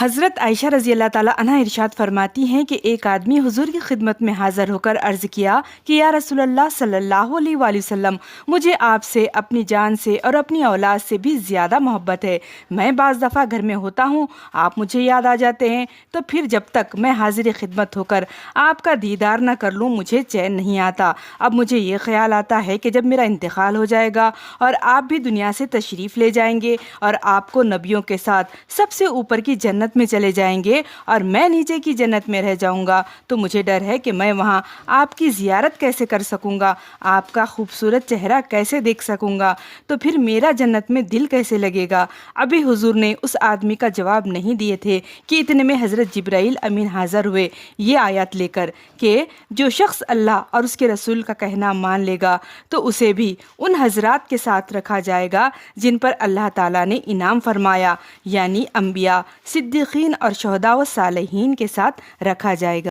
حضرت عائشہ رضی اللہ تعالیٰ عنہا ارشاد فرماتی ہیں کہ ایک آدمی حضور کی خدمت میں حاضر ہو کر عرض کیا کہ یا رسول اللہ صلی اللہ علیہ وآلہ وسلم، مجھے آپ سے اپنی جان سے اور اپنی اولاد سے بھی زیادہ محبت ہے۔ میں بعض دفعہ گھر میں ہوتا ہوں، آپ مجھے یاد آ جاتے ہیں، تو پھر جب تک میں حاضر خدمت ہو کر آپ کا دیدار نہ کر لوں مجھے چین نہیں آتا۔ اب مجھے یہ خیال آتا ہے کہ جب میرا انتقال ہو جائے گا اور آپ بھی دنیا سے تشریف لے جائیں گے اور آپ کو نبیوں کے ساتھ سب سے اوپر کی جنت میں چلے جائیں گے اور میں نیچے کی جنت میں رہ جاؤں گا، تو مجھے ڈر ہے کہ میں وہاں آپ کی زیارت کیسے کر سکوں گا، آپ کا خوبصورت چہرہ کیسے دیکھ سکوں گا، تو پھر میرا جنت میں دل کیسے لگے گا۔ ابھی حضور نے اس آدمی کا جواب نہیں دیے تھے کہ اتنے میں حضرت جبرائیل امین حاضر ہوئے یہ آیت لے کر کہ جو شخص اللہ اور اس کے رسول کا کہنا مان لے گا تو اسے بھی ان حضرات کے ساتھ رکھا جائے گا جن پر اللہ تعالیٰ نے انعام فرمایا، یعنی انبیاء، صدیقین اور شہداء و صالحین کے ساتھ رکھا جائے گا۔